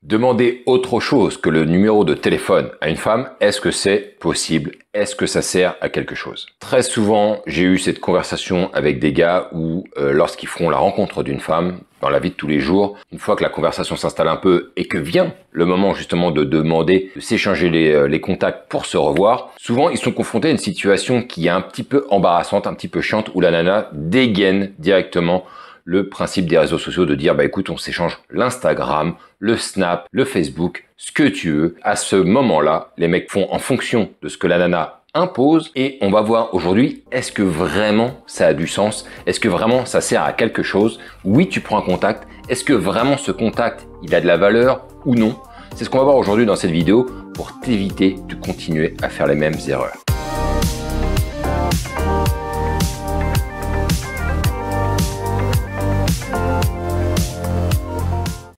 Demander autre chose que le numéro de téléphone à une femme, est-ce que c'est possible? Est-ce que ça sert à quelque chose? Très souvent, j'ai eu cette conversation avec des gars où lorsqu'ils feront la rencontre d'une femme dans la vie de tous les jours, une fois que la conversation s'installe un peu et que vient le moment justement de demander, de s'échanger les contacts pour se revoir, souvent ils sont confrontés à une situation qui est un petit peu embarrassante, un petit peu chiante, où la nana dégaine directement le principe des réseaux sociaux, de dire bah écoute, on s'échange l'Instagram, le Snap, le Facebook, ce que tu veux. À ce moment-là, les mecs font en fonction de ce que la nana impose, et on va voir aujourd'hui, est-ce que vraiment ça a du sens? Est-ce que vraiment ça sert à quelque chose? Oui, tu prends un contact. Est-ce que vraiment ce contact, il a de la valeur ou non? C'est ce qu'on va voir aujourd'hui dans cette vidéo pour t'éviter de continuer à faire les mêmes erreurs.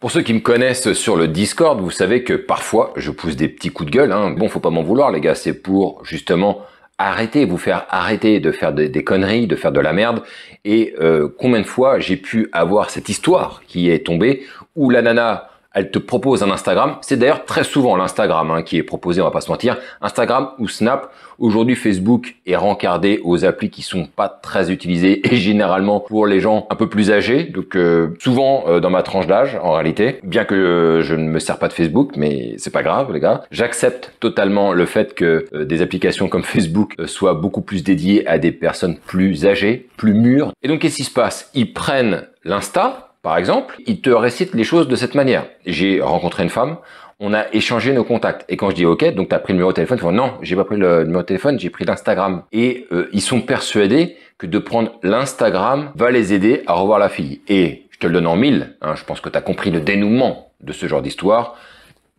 Pour ceux qui me connaissent sur le Discord, vous savez que parfois je pousse des petits coups de gueule. Bon, faut pas m'en vouloir les gars, c'est pour justement vous faire arrêter de faire des conneries, de faire de la merde. Et combien de fois j'ai pu avoir cette histoire qui est tombée où la nana, elle te propose un Instagram. C'est d'ailleurs très souvent l'Instagram qui est proposé, on va pas se mentir. Instagram ou Snap. Aujourd'hui, Facebook est rencardé aux applis qui sont pas très utilisées et généralement pour les gens un peu plus âgés. Donc souvent dans ma tranche d'âge en réalité. Bien que je ne me sers pas de Facebook, mais c'est pas grave les gars. J'accepte totalement le fait que des applications comme Facebook soient beaucoup plus dédiées à des personnes plus âgées, plus mûres. Et donc qu'est-ce qui se passe? Ils prennent l'Insta. Par exemple, il te récite les choses de cette manière. J'ai rencontré une femme, on a échangé nos contacts. Et quand je dis OK, donc tu as pris le numéro de téléphone, ils font non, j'ai pas pris le numéro de téléphone, j'ai pris l'Instagram. Et ils sont persuadés que de prendre l'Instagram va les aider à revoir la fille. Et je te le donne en mille, je pense que tu as compris le dénouement de ce genre d'histoire.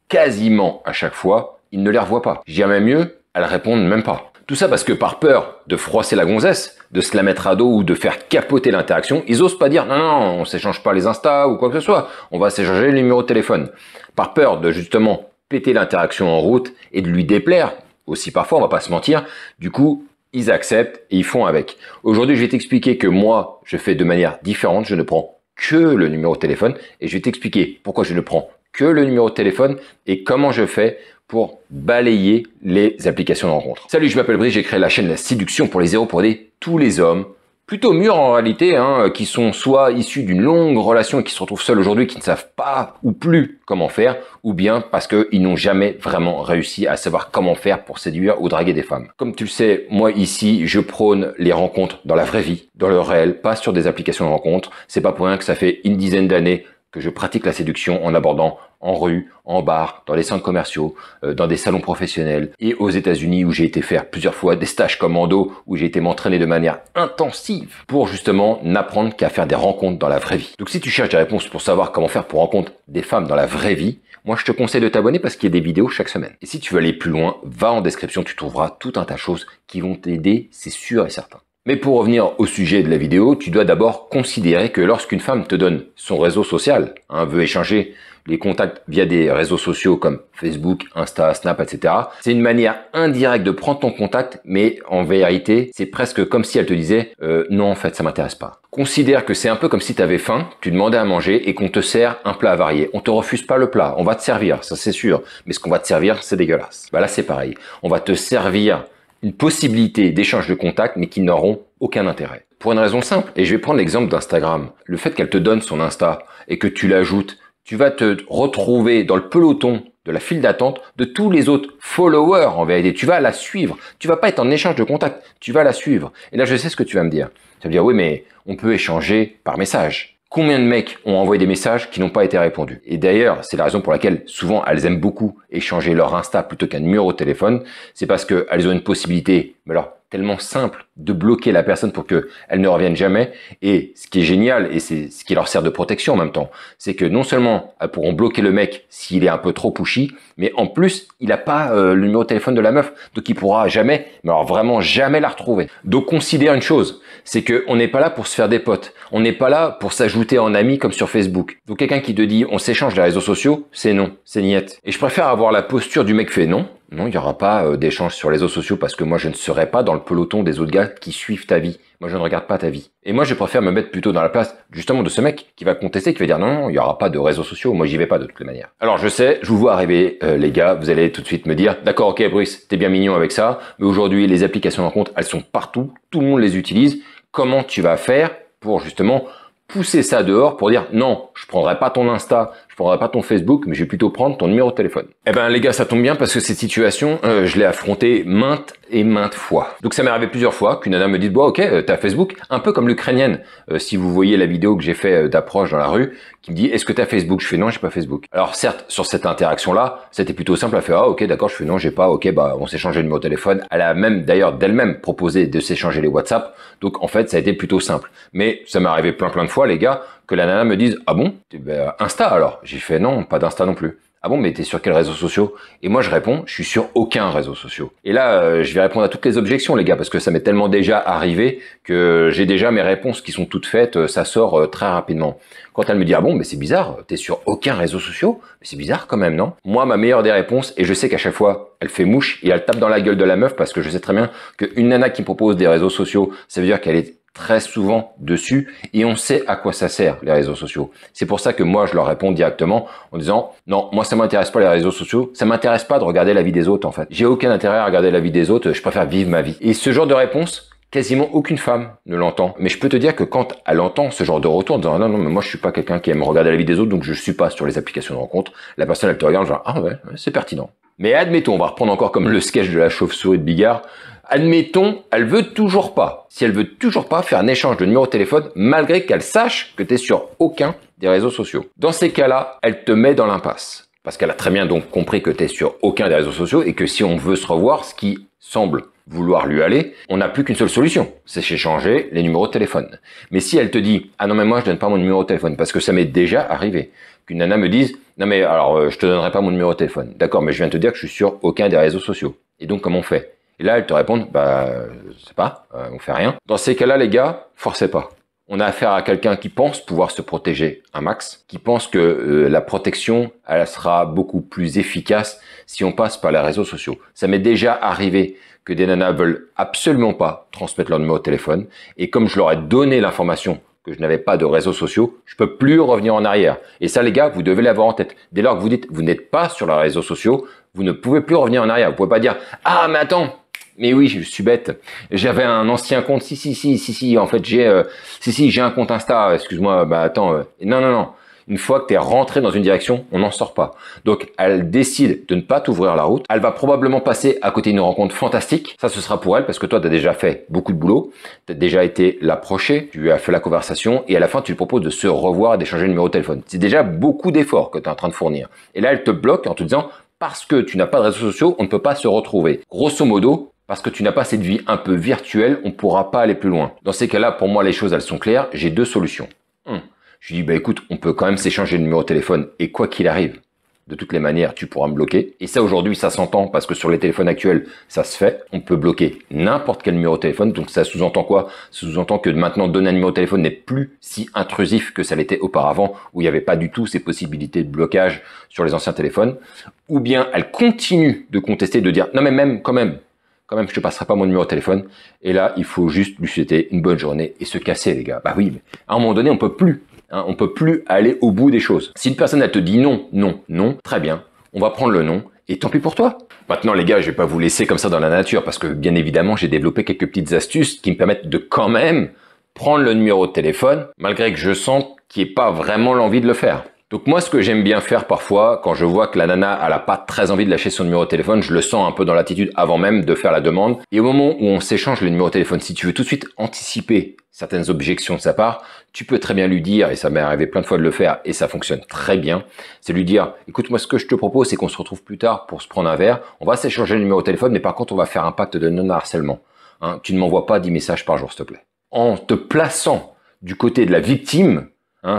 Quasiment à chaque fois, ils ne les revoient pas. Je dirais même mieux, elles répondent même pas. Tout ça parce que par peur de froisser la gonzesse, de se la mettre à dos ou de faire capoter l'interaction, ils osent pas dire non, on s'échange pas les Insta ou quoi que ce soit, on va s'échanger le numéro de téléphone. Par peur de justement péter l'interaction en route et de lui déplaire, aussi parfois, on va pas se mentir, du coup, ils acceptent et ils font avec. Aujourd'hui, je vais t'expliquer que moi, je fais de manière différente, je ne prends que le numéro de téléphone et je vais t'expliquer pourquoi je ne prends que le numéro de téléphone et comment je fais pour balayer les applications de rencontre. Salut, je m'appelle Brice, j'ai créé la chaîne La Séduction pour les héros, pour aider tous les hommes, plutôt mûrs en réalité, qui sont soit issus d'une longue relation et qui se retrouvent seuls aujourd'hui, qui ne savent pas ou plus comment faire, ou bien parce qu'ils n'ont jamais vraiment réussi à savoir comment faire pour séduire ou draguer des femmes. Comme tu le sais, moi ici, je prône les rencontres dans la vraie vie, dans le réel, pas sur des applications de rencontres. C'est pas pour rien que ça fait une dizaine d'années que je pratique la séduction en abordant en rue, en bar, dans les centres commerciaux, dans des salons professionnels et aux États-Unis où j'ai été faire plusieurs fois des stages commando, où j'ai été m'entraîner de manière intensive pour justement n'apprendre qu'à faire des rencontres dans la vraie vie. Donc si tu cherches des réponses pour savoir comment faire pour rencontrer des femmes dans la vraie vie, moi je te conseille de t'abonner parce qu'il y a des vidéos chaque semaine. Et si tu veux aller plus loin, va en description, tu trouveras tout un tas de choses qui vont t'aider, c'est sûr et certain. Mais pour revenir au sujet de la vidéo, tu dois d'abord considérer que lorsqu'une femme te donne son réseau social, veut échanger les contacts via des réseaux sociaux comme Facebook, Insta, Snap, etc. C'est une manière indirecte de prendre ton contact, mais en vérité, c'est presque comme si elle te disait non, en fait, ça m'intéresse pas. Considère que c'est un peu comme si tu avais faim, tu demandais à manger et qu'on te sert un plat varié. On te refuse pas le plat, on va te servir, ça c'est sûr, mais ce qu'on va te servir, c'est dégueulasse. Là, c'est pareil. On va te servir une possibilité d'échange de contacts, mais qui n'auront aucun intérêt. Pour une raison simple, et je vais prendre l'exemple d'Instagram. Le fait qu'elle te donne son Insta et que tu l'ajoutes, tu vas te retrouver dans le peloton de la file d'attente de tous les autres followers en vérité. Tu vas la suivre. Tu vas pas être en échange de contacts, tu vas la suivre. Et là, je sais ce que tu vas me dire. Tu vas me dire, oui, mais on peut échanger par message. Combien de mecs ont envoyé des messages qui n'ont pas été répondus? Et d'ailleurs, c'est la raison pour laquelle souvent elles aiment beaucoup échanger leur Insta plutôt qu'un numéro de téléphone. C'est parce qu'elles ont une possibilité, mais alors tellement simple, de bloquer la personne pour qu'elle ne revienne jamais. Et ce qui est génial, et c'est ce qui leur sert de protection en même temps, c'est que non seulement elles pourront bloquer le mec s'il est un peu trop pushy, mais en plus, il n'a pas le numéro de téléphone de la meuf, donc il pourra jamais, mais alors vraiment jamais la retrouver. Donc considère une chose, c'est qu'on n'est pas là pour se faire des potes, on n'est pas là pour s'ajouter en amis comme sur Facebook. Donc quelqu'un qui te dit on s'échange les réseaux sociaux, c'est non, c'est niette. Et je préfère avoir la posture du mec fait non, Non, il n'y aura pas d'échange sur les réseaux sociaux parce que moi, je ne serai pas dans le peloton des autres gars qui suivent ta vie. Moi, je ne regarde pas ta vie. Et moi, je préfère me mettre plutôt dans la place, justement, de ce mec qui va contester, qui va dire non, il n'y aura pas de réseaux sociaux. Moi, j'y vais pas de toutes les manières. Alors, je sais, je vous vois arriver, les gars, vous allez tout de suite me dire, d'accord, ok, Bruce, t'es bien mignon avec ça, mais aujourd'hui, les applications de rencontre, elles sont partout, tout le monde les utilise. Comment tu vas faire pour, justement, pousser ça dehors pour dire non, je prendrai pas ton Insta, je prendrai pas ton Facebook, mais je vais plutôt prendre ton numéro de téléphone. Eh ben les gars, ça tombe bien parce que cette situation, je l'ai affrontée maintes et maintes fois. Donc ça m'est arrivé plusieurs fois qu'une nana me dise bon ok, t'as Facebook, un peu comme l'Ukrainienne. Si vous voyez la vidéo que j'ai fait d'approche dans la rue, qui me dit est-ce que t'as Facebook? Je fais non, j'ai pas Facebook. Alors certes, sur cette interaction-là, c'était plutôt simple à faire. Ah ok, d'accord, je fais non, j'ai pas. Ok, bah on s'est changé le numéro de téléphone. Elle a même d'ailleurs d'elle-même proposé de s'échanger les WhatsApp. Donc en fait, ça a été plutôt simple. Mais ça m'est arrivé plein de fois, les gars, que la nana me dise ah bon, ben, Insta alors. J'ai fait non, pas d'Insta non plus. Ah bon, mais t'es sur quels réseaux sociaux? Et moi, je réponds, je suis sur aucun réseau social. Et là, je vais répondre à toutes les objections, les gars, parce que ça m'est tellement déjà arrivé que j'ai déjà mes réponses qui sont toutes faites, ça sort très rapidement. Quand elle me dit, ah bon, mais c'est bizarre, t'es sur aucun réseau social? Mais c'est bizarre quand même, non? Moi, ma meilleure des réponses, et je sais qu'à chaque fois, elle fait mouche et elle tape dans la gueule de la meuf parce que je sais très bien qu'une nana qui me propose des réseaux sociaux, ça veut dire qu'elle est très souvent dessus et on sait à quoi ça sert les réseaux sociaux. C'est pour ça que moi je leur réponds directement en disant non, moi ça m'intéresse pas les réseaux sociaux, ça m'intéresse pas de regarder la vie des autres en fait. J'ai aucun intérêt à regarder la vie des autres, je préfère vivre ma vie. Et ce genre de réponse, quasiment aucune femme ne l'entend. Mais je peux te dire que quand elle entend ce genre de retour en disant non, mais moi je suis pas quelqu'un qui aime regarder la vie des autres, donc je suis pas sur les applications de rencontre, la personne elle te regarde genre ah ouais, c'est pertinent. Mais admettons, on va reprendre encore comme le sketch de la chauve-souris de Bigard. Admettons, elle veut toujours pas. Si elle veut toujours pas faire un échange de numéro de téléphone, malgré qu'elle sache que tu es sur aucun des réseaux sociaux. Dans ces cas-là, elle te met dans l'impasse. Parce qu'elle a très bien donc compris que tu es sur aucun des réseaux sociaux et que si on veut se revoir, ce qui semble vouloir lui aller, on n'a plus qu'une seule solution, c'est s'échanger les numéros de téléphone. Mais si elle te dit « Ah non mais moi je donne pas mon numéro de téléphone » parce que ça m'est déjà arrivé, qu'une nana me dise « Non mais alors je te donnerai pas mon numéro de téléphone ». D'accord, mais je viens de te dire que je suis sur aucun des réseaux sociaux. Et donc comment on fait? Et là elle te répond « Bah je sais pas, on fait rien ». Dans ces cas-là les gars, forcez pas. On a affaire à quelqu'un qui pense pouvoir se protéger un max, qui pense que la protection, elle sera beaucoup plus efficace si on passe par les réseaux sociaux. Ça m'est déjà arrivé que des nanas veulent absolument pas transmettre leur numéro de téléphone, et comme je leur ai donné l'information que je n'avais pas de réseaux sociaux, je peux plus revenir en arrière. Et ça, les gars, vous devez l'avoir en tête. Dès lors que vous dites, vous n'êtes pas sur les réseaux sociaux, vous ne pouvez plus revenir en arrière. Vous pouvez pas dire, ah, mais attends, mais oui, je suis bête. J'avais un ancien compte. Si. En fait, j'ai un compte Insta. Excuse-moi. Bah attends. Non. Une fois que tu es rentré dans une direction, on n'en sort pas. Donc, elle décide de ne pas t'ouvrir la route. Elle va probablement passer à côté d'une rencontre fantastique. Ça, ce sera pour elle parce que toi, tu as déjà fait beaucoup de boulot. Tu as déjà été l'approcher. Tu as fait la conversation et à la fin, tu lui proposes de se revoir et d'échanger le numéro de téléphone. C'est déjà beaucoup d'efforts que tu es en train de fournir. Et là, elle te bloque en te disant parce que tu n'as pas de réseaux sociaux, on ne peut pas se retrouver. Grosso modo, parce que tu n'as pas cette vie un peu virtuelle, on ne pourra pas aller plus loin. Dans ces cas-là, pour moi, les choses, elles sont claires. J'ai deux solutions. Je lui dis, bah écoute, on peut quand même s'échanger le numéro de téléphone et quoi qu'il arrive, de toutes les manières, tu pourras me bloquer. Et ça, aujourd'hui, ça s'entend parce que sur les téléphones actuels, ça se fait. On peut bloquer n'importe quel numéro de téléphone. Donc ça sous-entend quoi? Ça sous-entend que maintenant, donner un numéro de téléphone n'est plus si intrusif que ça l'était auparavant, où il n'y avait pas du tout ces possibilités de blocage sur les anciens téléphones. Ou bien elle continue de contester, de dire, non mais même, quand même, je te passerai pas mon numéro de téléphone. Et là, il faut juste lui souhaiter une bonne journée et se casser, les gars. Bah oui, mais à un moment donné, on peut plus. On peut plus aller au bout des choses. Si une personne, elle te dit non, très bien, on va prendre le non, et tant pis pour toi. Maintenant, les gars, je vais pas vous laisser comme ça dans la nature, parce que bien évidemment, j'ai développé quelques petites astuces qui me permettent de quand même prendre le numéro de téléphone, malgré que je sente qu'il n'y ait pas vraiment l'envie de le faire. Donc moi, ce que j'aime bien faire parfois, quand je vois que la nana, elle a pas très envie de lâcher son numéro de téléphone, je le sens un peu dans l'attitude avant même de faire la demande. Et au moment où on s'échange le numéro de téléphone, si tu veux tout de suite anticiper certaines objections de sa part, tu peux très bien lui dire, et ça m'est arrivé plein de fois de le faire, et ça fonctionne très bien, c'est lui dire, écoute, moi ce que je te propose, c'est qu'on se retrouve plus tard pour se prendre un verre, on va s'échanger le numéro de téléphone, mais par contre, on va faire un pacte de non-harcèlement. Tu ne m'envoies pas 10 messages par jour, s'il te plaît. En te plaçant du côté de la victime,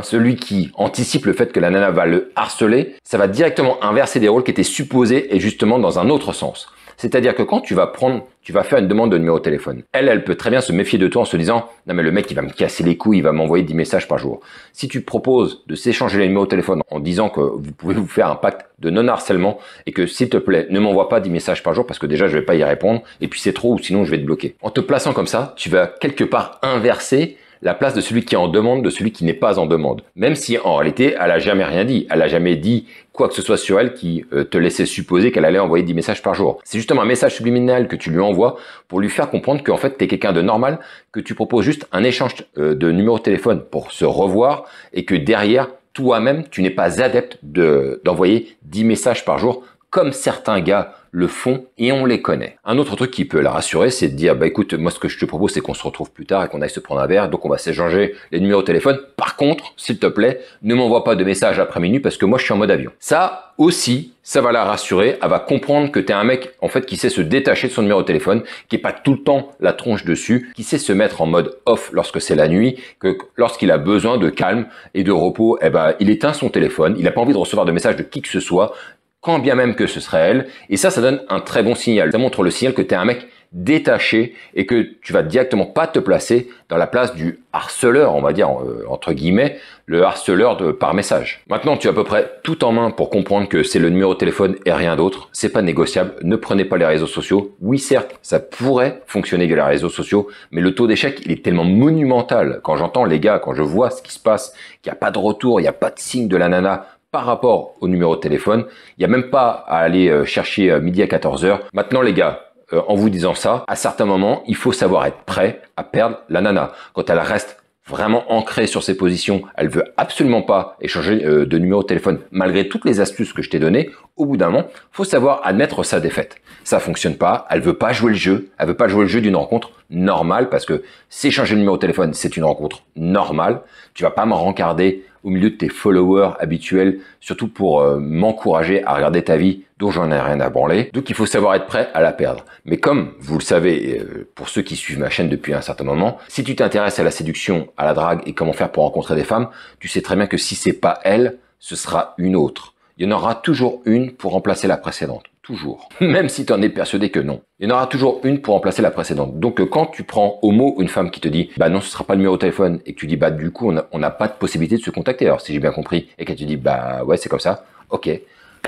celui qui anticipe le fait que la nana va le harceler, ça va directement inverser des rôles qui étaient supposés et justement dans un autre sens. C'est-à-dire que quand tu vas faire une demande de numéro de téléphone, elle peut très bien se méfier de toi en se disant « Non mais le mec il va me casser les couilles, il va m'envoyer 10 messages par jour ». Si tu proposes de s'échanger les numéros de téléphone en disant que vous pouvez vous faire un pacte de non-harcèlement et que s'il te plaît, ne m'envoie pas 10 messages par jour parce que déjà je vais pas y répondre et puis c'est trop ou sinon je vais te bloquer. En te plaçant comme ça, tu vas quelque part inverser la place de celui qui est en demande de celui qui n'est pas en demande. Même si en réalité, elle a jamais rien dit. Elle a jamais dit quoi que ce soit sur elle qui te laissait supposer qu'elle allait envoyer 10 messages par jour. C'est justement un message subliminal que tu lui envoies pour lui faire comprendre qu'en fait, tu es quelqu'un de normal, que tu proposes juste un échange de numéro de téléphone pour se revoir et que derrière, toi-même, tu n'es pas adepte d'envoyer 10 messages par jour comme certains gars le font et on les connaît. Un autre truc qui peut la rassurer, c'est de dire, bah écoute, moi ce que je te propose, c'est qu'on se retrouve plus tard et qu'on aille se prendre un verre, donc on va s'échanger les numéros de téléphone. Par contre, s'il te plaît, ne m'envoie pas de messages après minuit parce que moi je suis en mode avion. Ça aussi, ça va la rassurer, elle va comprendre que t'es un mec en fait qui sait se détacher de son numéro de téléphone, qui est pas tout le temps la tronche dessus, qui sait se mettre en mode off lorsque c'est la nuit, que lorsqu'il a besoin de calme et de repos, eh ben il éteint son téléphone, il a pas envie de recevoir de messages de qui que ce soit, quand bien même que ce serait elle, et ça donne un très bon signal. Ça montre le signal que tu es un mec détaché et que tu vas directement pas te placer dans la place du harceleur, on va dire, entre guillemets, le harceleur par message. Maintenant, tu as à peu près tout en main pour comprendre que c'est le numéro de téléphone et rien d'autre. C'est pas négociable. Ne prenez pas les réseaux sociaux. Oui, certes, ça pourrait fonctionner via les réseaux sociaux, mais le taux d'échec, il est tellement monumental. Quand j'entends les gars, quand je vois ce qui se passe, qu'il n'y a pas de retour, il n'y a pas de signe de la nana, par rapport au numéro de téléphone, il n'y a même pas à aller chercher midi à 14h. Maintenant les gars, en vous disant ça, à certains moments, il faut savoir être prêt à perdre la nana. Quand elle reste vraiment ancrée sur ses positions, elle veut absolument pas échanger de numéro de téléphone malgré toutes les astuces que je t'ai données, au bout d'un moment, faut savoir admettre sa défaite. Ça fonctionne pas, elle veut pas jouer le jeu, elle veut pas jouer le jeu d'une rencontre normale parce que s'échanger le numéro de téléphone, c'est une rencontre normale. Tu vas pas me rencarder au milieu de tes followers habituels, surtout pour m'encourager à regarder ta vie dont j'en ai rien à branler. Donc il faut savoir être prêt à la perdre. Mais comme vous le savez, pour ceux qui suivent ma chaîne depuis un certain moment, si tu t'intéresses à la séduction, à la drague et comment faire pour rencontrer des femmes, tu sais très bien que si c'est pas elle, ce sera une autre. Il y en aura toujours une pour remplacer la précédente. Toujours. Même si tu en es persuadé que non. Il y en aura toujours une pour remplacer la précédente. Donc quand tu prends au mot une femme qui te dit bah non ce sera pas le numéro de téléphone et que tu dis bah du coup on n'a pas de possibilité de se contacter alors si j'ai bien compris et qu'elle te dit bah ouais c'est comme ça, ok,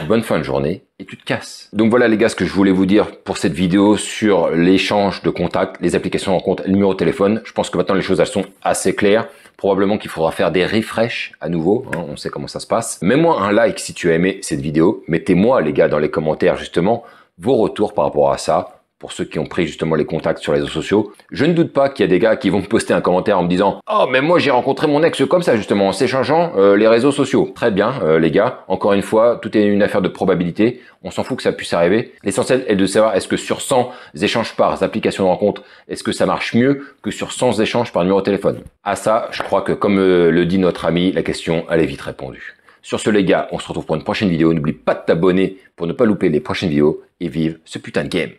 bonne fin de journée et tu te casses. Donc voilà les gars ce que je voulais vous dire pour cette vidéo sur l'échange de contacts, les applications de rencontre, le numéro de téléphone. Je pense que maintenant les choses elles sont assez claires. Probablement qu'il faudra faire des refresh à nouveau, hein, on sait comment ça se passe. Mets-moi un like si tu as aimé cette vidéo. Mettez-moi les gars dans les commentaires justement vos retours par rapport à ça. Pour ceux qui ont pris justement les contacts sur les réseaux sociaux. Je ne doute pas qu'il y a des gars qui vont me poster un commentaire en me disant « Oh mais moi j'ai rencontré mon ex comme ça justement en s'échangeant les réseaux sociaux. » Très bien les gars, encore une fois, tout est une affaire de probabilité. On s'en fout que ça puisse arriver. L'essentiel est de savoir est-ce que sur 100 échanges par application de rencontre, est-ce que ça marche mieux que sur 100 échanges par numéro de téléphone. À ça, je crois que comme le dit notre ami, la question elle est vite répondue. Sur ce les gars, on se retrouve pour une prochaine vidéo. N'oublie pas de t'abonner pour ne pas louper les prochaines vidéos et vive ce putain de game.